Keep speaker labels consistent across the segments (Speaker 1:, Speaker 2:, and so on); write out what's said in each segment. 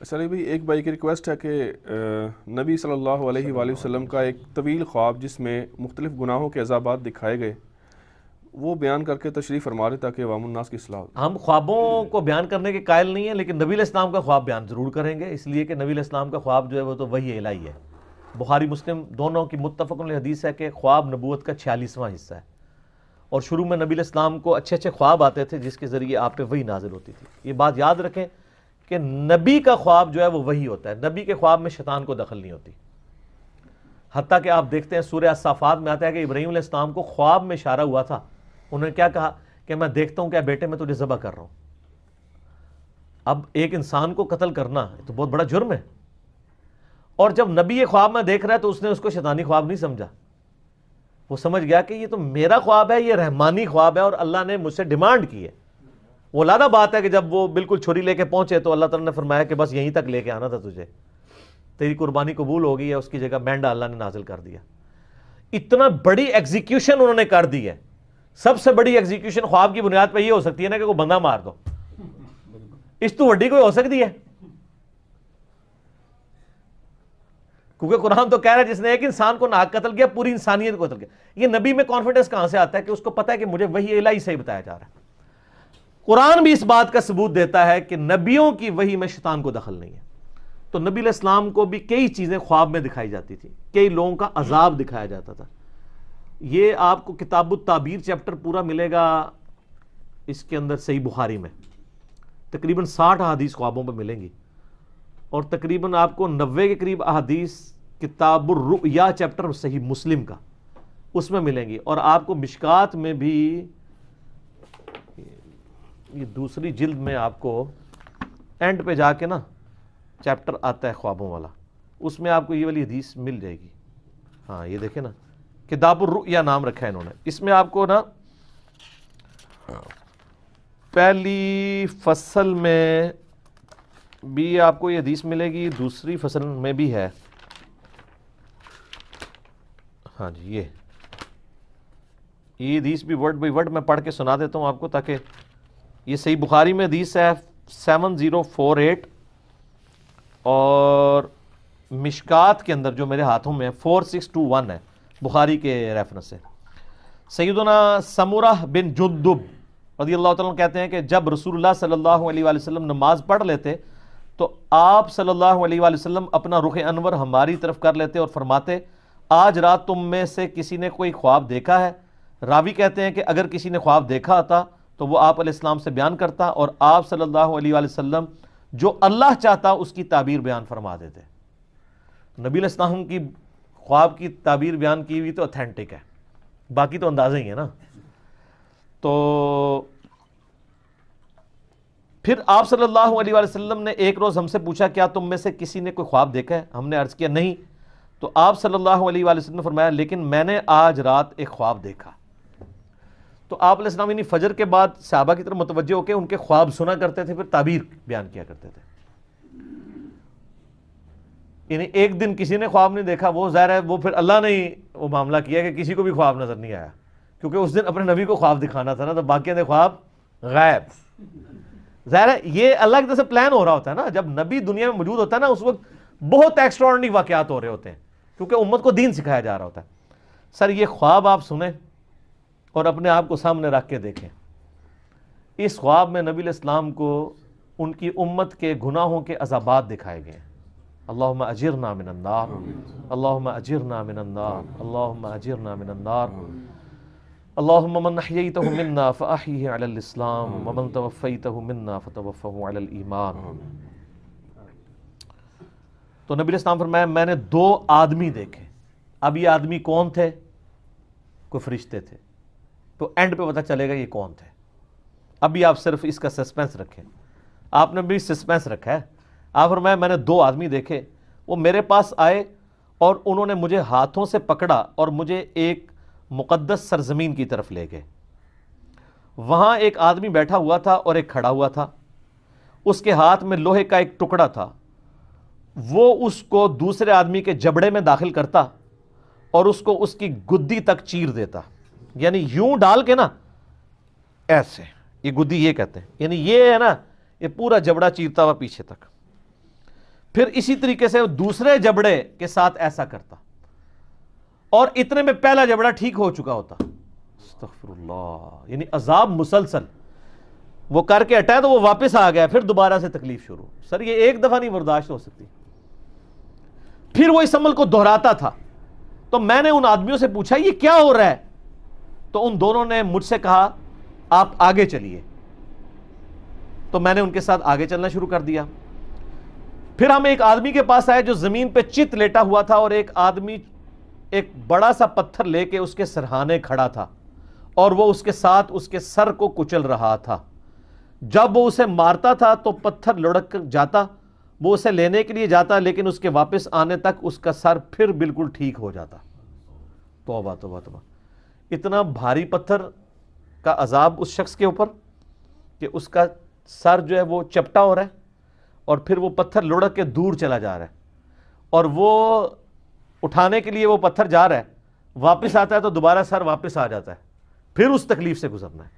Speaker 1: چلیے بھائی، ایک بھائی کی ریکویسٹ ہے کہ نبی صلی اللہ علیہ وآلہ وسلم کا ایک طویل خواب جس میں مختلف گناہوں کے عذابات دکھائے گئے، وہ بیان کر کے تشریح فرما رہے تاکہ عوام الناس کی اصلاح ہو۔
Speaker 2: ہم خوابوں کو بیان کرنے کے قائل نہیں ہیں، لیکن نبی علیہ السلام کا خواب بیان ضرور کریں گے، اس لیے کہ نبی علیہ السلام کا خواب جو ہے وہ تو وحی الہی ہے۔ بخاری مسلم دونوں کی متفق علیہ حدیث ہے کہ خواب نبوت کا 46واں حصہ ہے، اور شروع میں نبی علیہ السلام کو اچھے اچھے خواب آتے تھے جس کے ذریعے آپ پہ وحی نازل ہوتی تھی۔ یہ بات یاد رکھیں کہ نبی کا خواب جو ہے وہ وحی ہوتا ہے، نبی کے خواب میں شیطان کو دخل نہیں ہوتی۔ حتیٰ کہ آپ دیکھتے ہیں سورہ الصافات میں آتا ہے کہ ابراہیم علیہ السلام کو خواب میں اشارہ ہوا تھا، انہوں نے کیا کہا کہ میں دیکھتا ہوں کہ بیٹے میں تجھے ذبح کر رہا ہوں۔ اب ایک انسان کو قتل کرنا تو بہت بڑا جرم ہے، اور جب نبی یہ خواب میں دیکھ رہا ہے تو اس نے اس کو شیطانی خواب نہیں سمجھا، وہ سمجھ گیا کہ یہ تو میرا خواب ہے، یہ رحمانی خواب ہے اور اللہ نے مجھ سے ڈیمانڈ کی ہے۔ وہ علیحدہ بات ہے کہ جب وہ بالکل چھری لے کے پہنچے تو اللہ تعالیٰ نے فرمایا کہ بس یہیں تک لے کے آنا تھا تجھے، تیری قربانی قبول ہو گئی ہے، اس کی جگہ مینڈا اللہ نے نازل کر دیا۔ اتنا بڑی ایگزیکیوشن انہوں نے کر دی ہے۔ سب سے بڑی ایگزیکیوشن خواب کی بنیاد پہ یہ ہو سکتی ہے نا کہ کوئی بندہ مار دو، اس تو وڈی کوئی ہو سکتی ہے؟ کیونکہ قرآن تو کہہ رہا ہے جس نے ایک انسان کو ناحق قتل کیا پوری انسانیت کو قتل کیا۔ یہ نبی میں کانفیڈنس کہاں سے آتا ہے کہ اس کو پتا ہے کہ مجھے وحی الہی سے ہی بتایا جا رہا ہے۔ قرآن بھی اس بات کا ثبوت دیتا ہے کہ نبیوں کی وحی میں شیطان کو دخل نہیں ہے۔ تو نبی علیہ السلام کو بھی کئی چیزیں خواب میں دکھائی جاتی تھی، کئی لوگوں کا عذاب دکھایا جاتا تھا۔ یہ آپ کو کتاب التعبیر چیپٹر پورا ملے گا اس کے اندر صحیح بخاری میں، تقریباً 60 احادیث خوابوں پہ ملیں گی، اور تقریباً آپ کو 90 کے قریب احادیث کتاب الرؤیا چیپٹر صحیح مسلم کا اس میں ملیں گی، اور آپ کو مشکات میں بھی یہ دوسری جلد میں آپ کو اینڈ پہ جا کے نا چیپٹر آتا ہے خوابوں والا، اس میں آپ کو یہ والی حدیث مل جائے گی۔ ہاں یہ دیکھیں نا، کتاب الرؤیا نام رکھا ہے انہوں نے، اس میں آپ کو نا پہلی فصل میں بھی آپ کو یہ حدیث ملے گی، دوسری فصل میں بھی ہے۔ ہاں جی یہ حدیث بھی ورڈ بائی ورڈ میں پڑھ کے سنا دیتا ہوں آپ کو، تاکہ یہ صحیح بخاری میں حدیث ہے 7048، اور مشکات کے اندر جو میرے ہاتھوں میں 4621 ہے بخاری کے ریفرنس سے۔ سیدنا سمورہ بن جندب رضی اللہ تعالیٰ کہتے ہیں کہ جب رسول اللہ صلی اللہ علیہ وآلہ وسلم نماز پڑھ لیتے تو آپ صلی اللہ علیہ وآلہ وسلم اپنا رخ انور ہماری طرف کر لیتے اور فرماتے آج رات تم میں سے کسی نے کوئی خواب دیکھا ہے؟ راوی کہتے ہیں کہ اگر کسی نے خواب دیکھا ہوتا تو وہ آپ علیہ السلام سے بیان کرتا، اور آپ صلی اللہ علیہ وآلہ وسلم جو اللہ چاہتا اس کی تعبیر بیان فرما دیتے۔ نبی علیہ السلام کی خواب کی تعبیر بیان کی ہوئی تو اتھینٹک ہے، باقی تو اندازہ ہی ہے نا۔ تو پھر آپ صلی اللہ علیہ وآلہ وسلم نے ایک روز ہم سے پوچھا کیا تم میں سے کسی نے کوئی خواب دیکھا ہے؟ ہم نے عرض کیا نہیں، تو آپ صلی اللہ علیہ وآلہ وسلم نے فرمایا لیکن میں نے آج رات ایک خواب دیکھا۔ تو آپ علیہ السلام یعنی فجر کے بعد صحابہ کی طرف متوجہ ہو کے ان کے خواب سنا کرتے تھے، پھر تعبیر بیان کیا کرتے تھے۔ یعنی ایک دن کسی نے خواب نہیں دیکھا، وہ ظاہر ہے وہ پھر اللہ نے ہی وہ معاملہ کیا کہ کسی کو بھی خواب نظر نہیں آیا، کیونکہ اس دن اپنے نبی کو خواب دکھانا تھا نا، تو باقی نے خواب غائب۔ ظاہر ہے یہ اللہ کی طرف سے پلان ہو رہا ہوتا ہے نا، جب نبی دنیا میں موجود ہوتا ہے نا اس وقت بہت ایکسٹراڈنری واقعات ہو رہے ہوتے ہیں، کیونکہ امت کو دین سکھایا جا رہا ہوتا ہے۔ سر یہ خواب آپ سنیں اور اپنے آپ کو سامنے رکھ کے دیکھیں، اس خواب میں نبی علیہ السلام کو ان کی امت کے گناہوں کے عذابات دکھائے گئے ہیں۔ اللہم اجرنا من النار، اللہم اجرنا من النار، اللہم اجرنا من النار، اللہم من احییتہ منا فاحیہ علی الاسلام ومن توفیتہ منا فتوفہ علی الایمان۔ تو نبی علیہ السلام فرمایا میں نے 2 آدمی دیکھے۔ اب یہ آدمی کون تھے؟ کوئی فرشتے تھے، تو اینڈ پہ پتہ چلے گا یہ کون تھے۔ ابھی آپ صرف اس کا سسپینس رکھیں، آپ نے بھی سسپینس رکھا ہے۔ آپ فرمایا میں نے 2 آدمی دیکھے، وہ میرے پاس آئے اور انہوں نے مجھے ہاتھوں سے پکڑا اور مجھے ایک مقدس سرزمین کی طرف لے گئے۔ وہاں ایک آدمی بیٹھا ہوا تھا اور ایک کھڑا ہوا تھا، اس کے ہاتھ میں لوہے کا ایک ٹکڑا تھا، وہ اس کو دوسرے آدمی کے جبڑے میں داخل کرتا اور اس کو اس کی گدی تک چیر دیتا، یعنی یوں ڈال کے نا ایسے، یہ گدی یہ کہتے ہیں، یعنی یہ ہے نا یہ پورا جبڑا چیرتا ہوا پیچھے تک۔ پھر اسی طریقے سے دوسرے جبڑے کے ساتھ ایسا کرتا اور اتنے میں پہلا جبڑا ٹھیک ہو چکا ہوتا. استغفر اللہ. یعنی عذاب مسلسل. وہ کر کے ہٹایا تو وہ واپس آ گیا, پھر دوبارہ سے تکلیف شروع. سر یہ ایک دفعہ نہیں برداشت ہو سکتی. پھر وہ اس عمل کو دہراتا تھا. تو میں نے ان آدمیوں سے پوچھا یہ کیا ہو رہا ہے؟ تو ان دونوں نے مجھ سے کہا آپ آگے چلیے. تو میں نے ان کے ساتھ آگے چلنا شروع کر دیا. پھر ہم ایک آدمی کے پاس آئے جو زمین پہ چت لیٹا ہوا تھا, اور ایک آدمی ایک بڑا سا پتھر لے کے اس کے سرہانے کھڑا تھا, اور وہ اس کے ساتھ اس کے سر کو کچل رہا تھا. جب وہ اسے مارتا تھا تو پتھر لڑک کر جاتا, وہ اسے لینے کے لیے جاتا, لیکن اس کے واپس آنے تک اس کا سر پھر بالکل ٹھیک ہو جاتا. توبہ توبہ توبہ. اتنا بھاری پتھر کا عذاب اس شخص کے اوپر کہ اس کا سر جو ہے وہ چپٹا ہو رہا ہے, اور پھر وہ پتھر لڑک کے دور چلا جا رہا ہے, اور وہ اٹھانے کے لیے وہ پتھر جا رہا ہے, واپس آتا ہے تو دوبارہ سر واپس آ جاتا ہے, پھر اس تکلیف سے گزرنا ہے.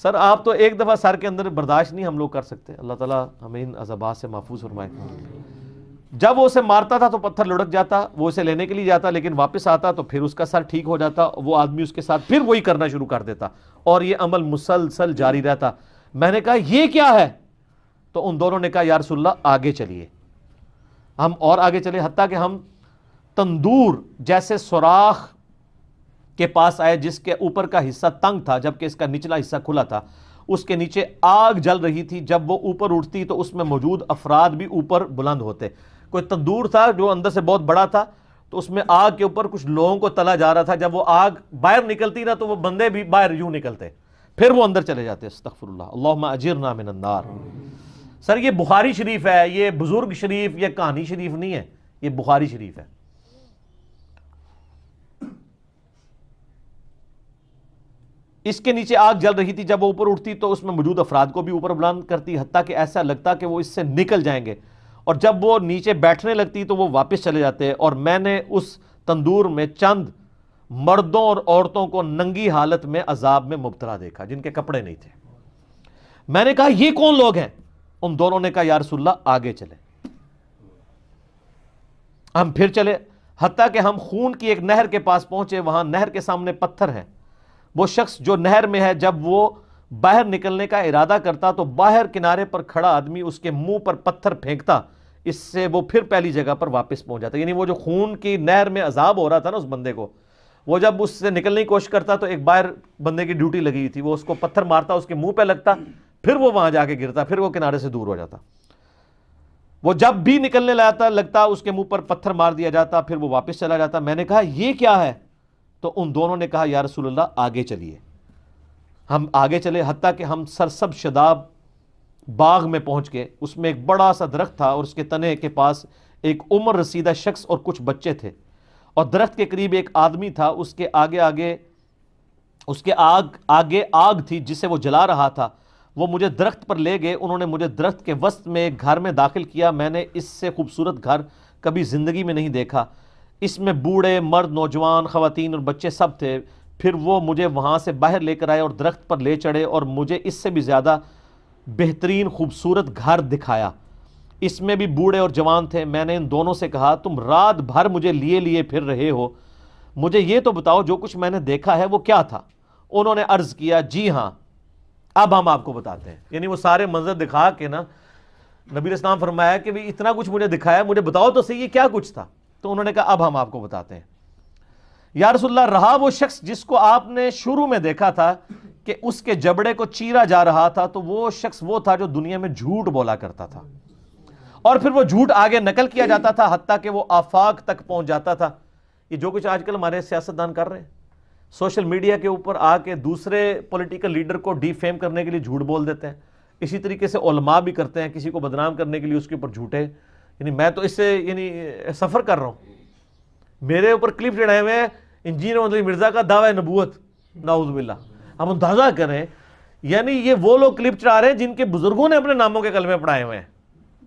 Speaker 2: سر آپ تو ایک دفعہ سر کے اندر برداشت نہیں ہم لوگ کر سکتے. اللہ تعالیٰ ہمیں ان عذابات سے محفوظ فرمائے. جب وہ اسے مارتا تھا تو پتھر لڑک جاتا, وہ اسے لینے کے لیے جاتا, لیکن واپس آتا تو پھر اس کا سر ٹھیک ہو جاتا. وہ آدمی اس کے ساتھ پھر وہی کرنا شروع کر دیتا, اور یہ عمل مسلسل جاری رہتا. میں نے کہا یہ کیا ہے؟ تو ان دونوں نے کہا یا رسول اللہ آگے چلیے. ہم اور آگے چلے, حتیٰ کہ ہم تندور جیسے سوراخ کے پاس آئے جس کے اوپر کا حصہ تنگ تھا جبکہ اس کا نچلا حصہ کھلا تھا. اس کے نیچے آگ جل رہی تھی. جب وہ اوپر اٹھتی تو اس میں موجود افراد بھی اوپر بلند ہوتے. کوئی تندور تھا جو اندر سے بہت بڑا تھا, تو اس میں آگ کے اوپر کچھ لوگوں کو تلا جا رہا تھا. جب وہ آگ باہر نکلتی نا تو وہ بندے بھی باہر یوں نکلتے, پھر وہ اندر چلے جاتے. استغفر اللہ. اللہم اجرنا من النار. سر یہ بخاری شریف ہے, یہ بزرگ شریف یا کہانی شریف نہیں ہے, یہ بخاری شریف ہے. اس کے نیچے آگ جل رہی تھی. جب وہ اوپر اٹھتی تو اس میں موجود افراد کو بھی اوپر بلند کرتی, حتیٰ کہ ایسا لگتا کہ وہ اس سے نکل جائیں گے. اور جب وہ نیچے بیٹھنے لگتی تو وہ واپس چلے جاتے. اور میں نے اس تندور میں چند مردوں اور عورتوں کو ننگی حالت میں عذاب میں مبتلا دیکھا جن کے کپڑے نہیں تھے. میں نے کہا یہ کون لوگ ہیں؟ ان دونوں نے کہا یا رسول اللہ آگے چلے. ہم پھر چلے, حتیٰ کہ ہم خون کی ایک نہر کے پاس پہنچے. وہاں نہر کے سامنے پتھر ہیں. وہ شخص جو نہر میں ہے جب وہ باہر نکلنے کا ارادہ کرتا تو باہر کنارے پر کھڑا آدمی اس کے منہ پر پتھر پھینکتا, اس سے وہ پھر پہلی جگہ پر واپس پہنچ جاتا. یعنی وہ جو خون کی نہر میں عذاب ہو رہا تھا نا اس بندے کو, وہ جب اس سے نکلنے کی کوشش کرتا تو ایک باہر بندے کی ڈیوٹی لگی ہوئی تھی, وہ اس کو پتھر مارتا, اس کے منہ پہ لگتا, پھر وہ وہاں جا کے گرتا, پھر وہ کنارے سے دور ہو جاتا. وہ جب بھی نکلنے لگتا اس کے منہ پر پتھر مار دیا جاتا, پھر وہ واپس چلا جاتا. میں نے کہا یہ کیا ہے؟ تو ان دونوں نے کہا یا رسول اللہ آگے چلیے. ہم آگے چلے, حتیٰ کہ ہم سرسب شداب باغ میں پہنچ گئے. اس میں ایک بڑا سا درخت تھا, اور اس کے تنے کے پاس ایک عمر رسیدہ شخص اور کچھ بچے تھے. اور درخت کے قریب ایک آدمی تھا, اس کے آگے آگ تھی جسے وہ جلا رہا تھا. وہ مجھے درخت پر لے گئے. انہوں نے مجھے درخت کے وسط میں ایک گھر میں داخل کیا. میں نے اس سے خوبصورت گھر کبھی زندگی میں نہیں دیکھا. اس میں بوڑھے, مرد, نوجوان, خواتین اور بچے سب تھے. پھر وہ مجھے وہاں سے باہر لے کر آئے اور درخت پر لے چڑھے, اور مجھے اس سے بھی زیادہ بہترین خوبصورت گھر دکھایا. اس میں بھی بوڑھے اور جوان تھے. میں نے ان دونوں سے کہا تم رات بھر مجھے لیے پھر رہے ہو, مجھے یہ تو بتاؤ جو کچھ میں نے دیکھا ہے وہ کیا تھا؟ انہوں نے عرض کیا جی ہاں, اب ہم آپ کو بتاتے ہیں. یعنی وہ سارے منظر دکھا کے نا نبی علیہ السلام فرمایا کہ بھی اتنا کچھ مجھے دکھایا, مجھے بتاؤ تو صحیح یہ کیا کچھ تھا. تو انہوں نے کہا اب ہم آپ کو بتاتے ہیں. یا رسول اللہ رہا وہ شخص جس کو آپ نے شروع میں دیکھا تھا کہ اس کے جبڑے کو چیرا جا رہا تھا, تو وہ شخص وہ تھا جو دنیا میں جھوٹ بولا کرتا تھا, اور پھر وہ جھوٹ آگے نقل کیا جاتا تھا حتیٰ کہ وہ آفاق تک پہنچ جاتا تھا. یہ جو کچھ آج کل ہمارے سیاستدان کر رہے ہیں, سوشل میڈیا کے اوپر آ کے دوسرے پولیٹیکل لیڈر کو ڈی فیم کرنے کے لیے جھوٹ بول دیتے ہیں. اسی طریقے سے علماء بھی کرتے ہیں, کسی کو بدنام کرنے کے لیے اس کے اوپر جھوٹے. یعنی میں تو اس سے سفر کر رہا ہوں, میرے اوپر کلپ چڑھائے ہوئے ہیں انجینئر محمد علی مرزا کا دعوی نبوت, نعوذ باللہ. ہم اندازہ کریں, یعنی یہ وہ لوگ کلپ چڑھا رہے ہیں جن کے بزرگوں نے اپنے ناموں کے کلمے پڑھائے ہوئے ہیں.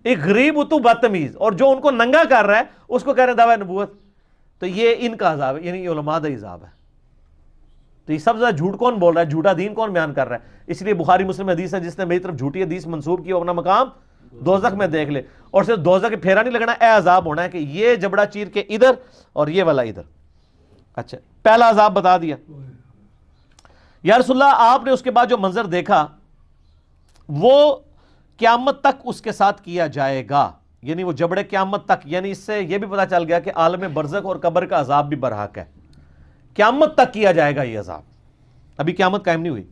Speaker 2: ایک غریب اتو بدتمیز, اور جو ان کو ننگا کر رہا ہے اس کو کہہ رہے ہیں دعوی نبوت. تو یہ ان کا عذاب ہے, یعنی یہ علماء کا عذاب ہے. تو یہ سب سے زیادہ جھوٹ کون بول رہا ہے, جھوٹا دین کون بیان کر رہا ہے؟ اس لیے بخاری مسلم حدیث ہے جس نے میری طرف جھوٹی حدیث منسوب کی وہ اپنا مقام دوزخ میں دیکھ لے، اور صرف دوزخ کے پھیرا نہیں لگنا، اے عذاب ہونا ہے کہ یہ جبڑا چیر کے ادھر اور یہ والا ادھر. اچھا پہلا عذاب بتا دیا. یا رسول اللہ آپ نے اس کے بعد جو منظر دیکھا وہ قیامت تک اس کے ساتھ کیا جائے گا، یعنی وہ جبڑے قیامت تک، یعنی اس سے یہ بھی پتا چل گیا کہ عالم برزخ اور قبر کا عذاب بھی برحق ہے، قیامت تک کیا جائے گا یہ عذاب، ابھی قیامت قائم نہیں ہوئی.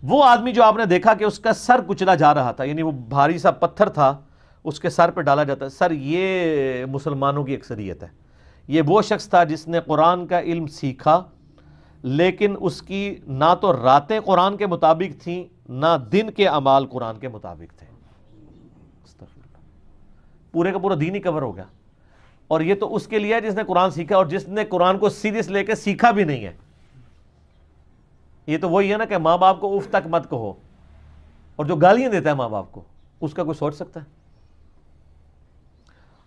Speaker 2: وہ آدمی جو آپ نے دیکھا کہ اس کا سر کچلا جا رہا تھا، یعنی وہ بھاری سا پتھر تھا اس کے سر پہ ڈالا جاتا ہے. سر یہ مسلمانوں کی اکثریت ہے. یہ وہ شخص تھا جس نے قرآن کا علم سیکھا لیکن اس کی نہ تو راتیں قرآن کے مطابق تھیں نہ دن کے اعمال قرآن کے مطابق تھے. پورے کا پورا دین ہی کور ہو گیا. اور یہ تو اس کے لیے ہے جس نے قرآن سیکھا اور جس نے قرآن کو سیریس لے کے سیکھا بھی نہیں ہے. یہ تو وہی ہے نا کہ ماں باپ کو اف تک مت کہو، اور جو گالیاں دیتا ہے ماں باپ کو اس کا کوئی سوچ سکتا ہے؟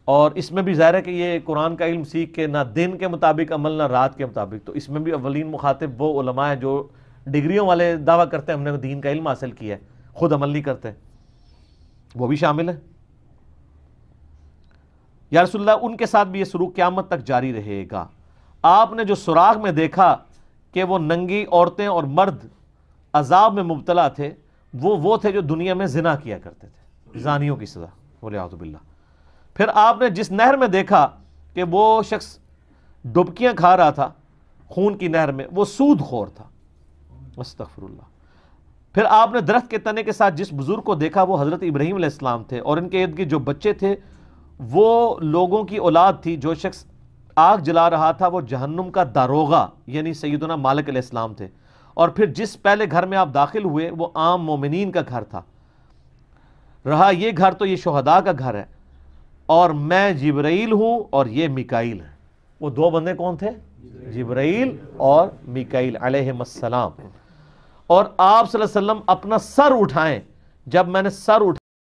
Speaker 2: اور اس میں بھی ظاہر ہے کہ یہ قرآن کا علم سیکھ کے نہ دن کے مطابق عمل نہ رات کے مطابق، تو اس میں بھی اولین مخاطب وہ علماء ہیں جو ڈگریوں والے دعویٰ کرتے ہیں ہم نے دین کا علم حاصل کیا ہے، خود عمل نہیں کرتے، وہ بھی شامل ہے. یا رسول اللہ ان کے ساتھ بھی یہ سلوک قیامت تک جاری رہے گا. آپ نے جو سراغ میں دیکھا کہ وہ ننگی عورتیں اور مرد عذاب میں مبتلا تھے، وہ تھے جو دنیا میں زنا کیا کرتے تھے، زانیوں کی سزا والعیاذ باللہ. پھر آپ نے جس نہر میں دیکھا کہ وہ شخص ڈبکیاں کھا رہا تھا خون کی نہر میں، وہ سود خور تھا، استغفر اللہ. پھر آپ نے درخت کے تنے کے ساتھ جس بزرگ کو دیکھا وہ حضرت ابراہیم علیہ السلام تھے، اور ان کے ارد گرد جو بچے تھے وہ لوگوں کی اولاد تھی. جو شخص آگ جلا رہا تھا وہ جہنم کا داروغہ یعنی سیدنا مالک علیہ السلام تھے. اور پھر جس پہلے گھر میں آپ داخل ہوئے وہ عام مومنین کا گھر تھا. رہا یہ گھر تو یہ شہداء کا گھر ہے، اور میں جبرائیل ہوں اور یہ میکائیل ہیں. وہ دو بندے کون تھے؟ جبرائیل اور میکائیل علیہ السلام. اور آپ صلی اللہ علیہ وسلم اپنا سر اٹھائیں، جب میں نے سر اٹھا